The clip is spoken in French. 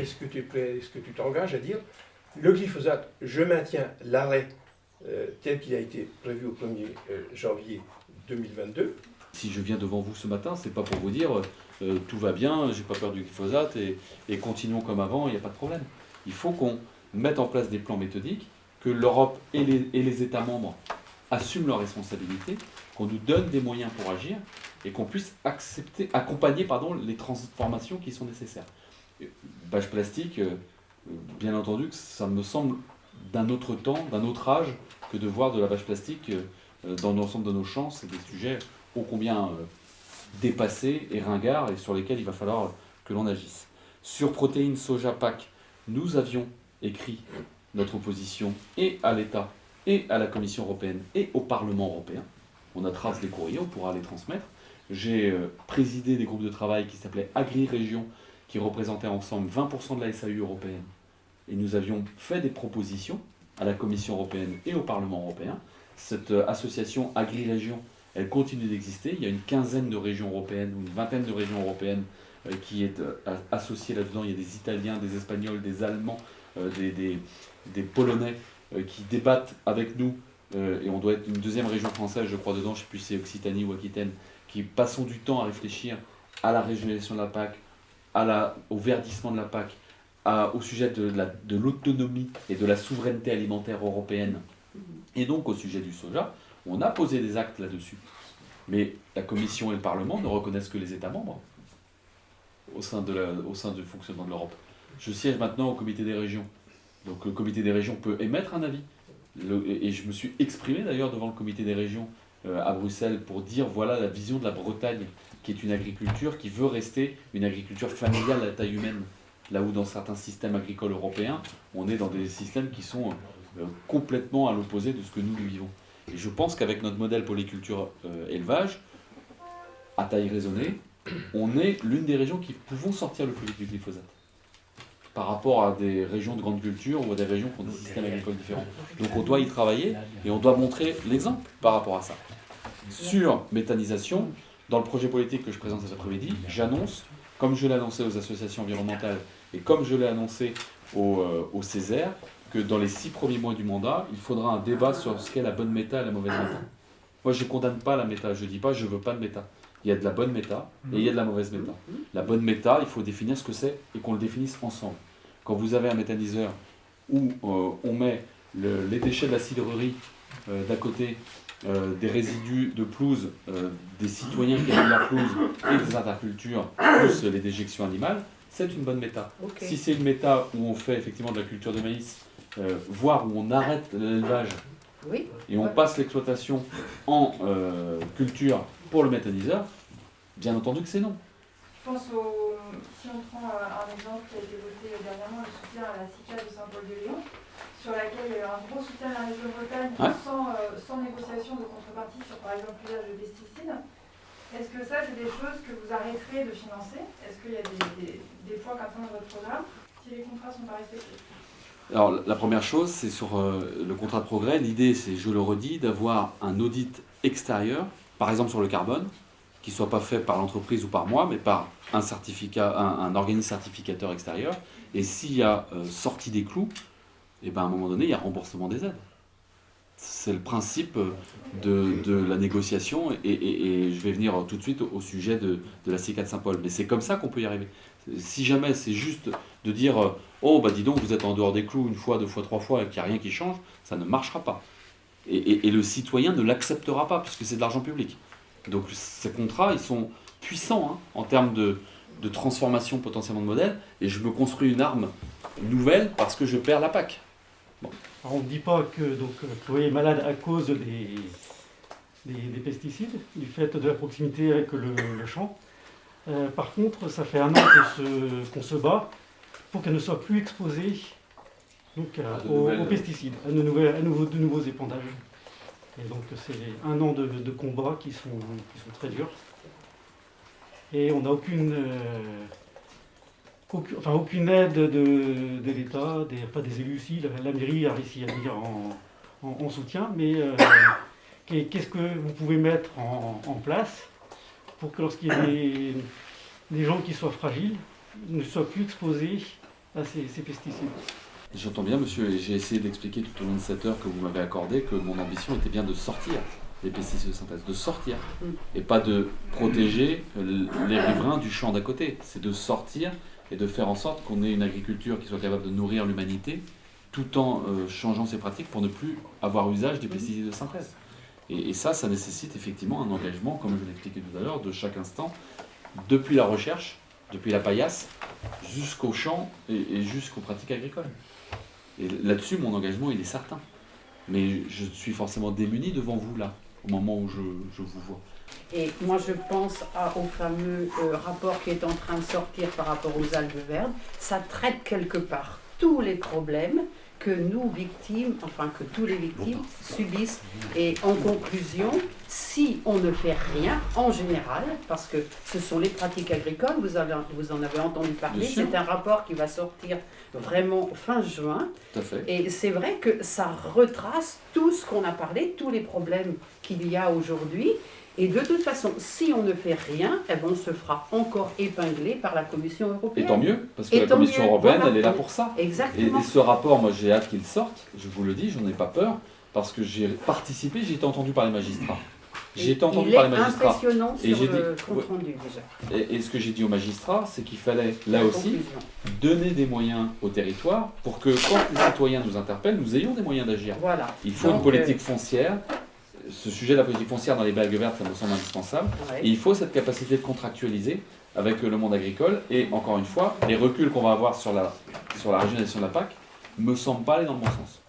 est-ce que tu es prêt, est-ce que tu t'engages à dire le glyphosate, je maintiens l'arrêt tel qu'il a été prévu au 1er janvier 2022. Si je viens devant vous ce matin, c'est pas pour vous dire tout va bien, j'ai pas peur du glyphosate et continuons comme avant, il n'y a pas de problème. Il faut qu'on mette en place des plans méthodiques, que l'Europe et les États membres assument leurs responsabilités, qu'on nous donne des moyens pour agir et qu'on puisse accompagner les transformations qui sont nécessaires. Bâche plastique, bien entendu, que ça me semble d'un autre temps, d'un autre âge, que de voir de la bâche plastique dans l'ensemble de nos champs. C'est des sujets ô combien dépassés et ringards et sur lesquels il va falloir que l'on agisse. Sur protéines soja PAC, nous avions écrit notre opposition et à l'État et à la Commission européenne et au Parlement européen. On a trace des courriers, on pourra les transmettre. J'ai présidé des groupes de travail qui s'appelaient Agri-Région, qui représentaient ensemble 20% de la SAU européenne. Et nous avions fait des propositions à la Commission européenne et au Parlement européen. Cette association Agri-Région, elle continue d'exister. Il y a une quinzaine de régions européennes, ou une vingtaine de régions européennes qui est associée là-dedans. Il y a des Italiens, des Espagnols, des Allemands, des Polonais qui débattent avec nous. Et on doit être une deuxième région française, je crois, dedans, je ne sais plus si c'est Occitanie ou Aquitaine, qui passons du temps à réfléchir à la régionalisation de la PAC, au verdissement de la PAC, au sujet de l'autonomie et de la souveraineté alimentaire européenne, et donc au sujet du soja. On a posé des actes là-dessus. Mais la Commission et le Parlement ne reconnaissent que les États membres au sein du fonctionnement de l'Europe. Je siège maintenant au comité des régions. Donc le comité des régions peut émettre un avis. Et je me suis exprimé d'ailleurs devant le comité des régions à Bruxelles pour dire voilà la vision de la Bretagne, qui est une agriculture qui veut rester une agriculture familiale à taille humaine. Là où dans certains systèmes agricoles européens, on est dans des systèmes qui sont complètement à l'opposé de ce que nous vivons. Et je pense qu'avec notre modèle polyculture élevage, à taille raisonnée, on est l'une des régions qui pouvons sortir le plus vite du glyphosate par rapport à des régions de grande culture ou à des régions qui ont des systèmes agricoles différents. Donc on doit y travailler et on doit montrer l'exemple par rapport à ça. Sur méthanisation, dans le projet politique que je présente cet après-midi, j'annonce, comme je l'ai annoncé aux associations environnementales et comme je l'ai annoncé au Césaire, que dans les 6 premiers mois du mandat, il faudra un débat sur ce qu'est la bonne méta et la mauvaise méta. Moi, je ne condamne pas la méta, je ne dis pas je ne veux pas de méta. Il y a de la bonne méta et il y a de la mauvaise méta. La bonne méta, il faut définir ce que c'est et qu'on le définisse ensemble. Quand vous avez un méthaniseur où on met les déchets de la cidrerie d'à côté, des résidus de pelouse, des citoyens qui aiment la pelouse et des intercultures, plus les déjections animales, c'est une bonne méta. Okay. Si c'est une méta où on fait effectivement de la culture de maïs, voire où on arrête l'élevage et on passe l'exploitation en culture pour le méthaniseur, bien entendu que c'est non. Je pense si on prend un exemple qui a été voté dernièrement, le soutien à la CICA de Saint-Paul-de-Léon, sur laquelle il y a eu un gros soutien à la région de Bretagne sans négociation de contrepartie sur par exemple l'usage de pesticides. Est-ce que ça, c'est des choses que vous arrêterez de financer? Est-ce qu'il y a des points comme ça dans votre programme si les contrats ne sont pas respectés? Alors, la première chose, c'est sur le contrat de progrès. L'idée, c'est, je le redis, d'avoir un audit extérieur, par exemple sur le carbone, qui ne soit pas fait par l'entreprise ou par moi, mais par un organisme certificateur extérieur. Et s'il y a sortie des clous, et ben à un moment donné, il y a remboursement des aides. C'est le principe de la négociation et je vais venir tout de suite au sujet de la CICA de Saint-Paul. Mais c'est comme ça qu'on peut y arriver. Si jamais c'est juste de dire « Oh, bah dis donc, vous êtes en dehors des clous une fois, 2 fois, 3 fois et qu'il n'y a rien qui change », ça ne marchera pas. Et le citoyen ne l'acceptera pas puisque c'est de l'argent public. Donc ces contrats, ils sont puissants hein, en termes de transformation potentiellement de modèle et je me construis une arme nouvelle parce que je perds la PAC. Bon. Alors on ne dit pas que Chloé est malade à cause des pesticides, du fait de la proximité avec le champ. Par contre, ça fait 1 an qu'on se bat pour qu'elle ne soit plus exposée aux pesticides, à de nouveaux épandages. Et donc c'est 1 an de combats qui sont très durs. Et on n'a aucune aide de l'État, des élus aussi. La mairie a réussi à venir en soutien, mais qu'est-ce que vous pouvez mettre en place pour que lorsqu'il y a des gens qui soient fragiles, ne soient plus exposés à ces pesticides. J'entends bien, monsieur, et j'ai essayé d'expliquer tout au long de cette heure que vous m'avez accordée que mon ambition était bien de sortir des pesticides de synthèse, de sortir, et pas de protéger les riverains du champ d'à côté. C'est de sortir et de faire en sorte qu'on ait une agriculture qui soit capable de nourrir l'humanité, tout en changeant ses pratiques pour ne plus avoir usage des pesticides de synthèse. Et ça nécessite effectivement un engagement, comme je l'ai expliqué tout à l'heure, de chaque instant, depuis la recherche, depuis la paillasse, jusqu'au champ et jusqu'aux pratiques agricoles. Et là-dessus, mon engagement, il est certain. Mais je suis forcément démuni devant vous, là, au moment où je vous vois. Et moi, je pense au fameux rapport qui est en train de sortir par rapport aux algues vertes. Ça traite quelque part tous les problèmes que nous, victimes, enfin que tous les victimes subissent. Et en conclusion, si on ne fait rien, en général, parce que ce sont les pratiques agricoles, vous en avez entendu parler, c'est un rapport qui va sortir vraiment fin juin. Tout à fait. Et c'est vrai que ça retrace tout ce qu'on a parlé, tous les problèmes qu'il y a aujourd'hui. Et de toute façon, si on ne fait rien, eh ben on se fera encore épingler par la Commission européenne. Et tant mieux, parce que la Commission européenne, voilà, elle est là pour ça. Exactement. Et ce rapport, moi j'ai hâte qu'il sorte, je vous le dis, j'en ai pas peur, parce que j'ai participé, j'ai été entendu par les magistrats. J'ai été entendu par les magistrats. Il est impressionnant sur le dit, compte rendu déjà. Et ce que j'ai dit aux magistrats, c'est qu'il fallait, là aussi, donner des moyens au territoire pour que quand les citoyens nous interpellent, nous ayons des moyens d'agir. Voilà. Il faut une politique foncière. Ce sujet de la politique foncière dans les algues vertes, ça me semble indispensable. Ouais. Et il faut cette capacité de contractualiser avec le monde agricole. Et encore une fois, les reculs qu'on va avoir sur la régionalisation de la PAC me semblent pas aller dans le bon sens.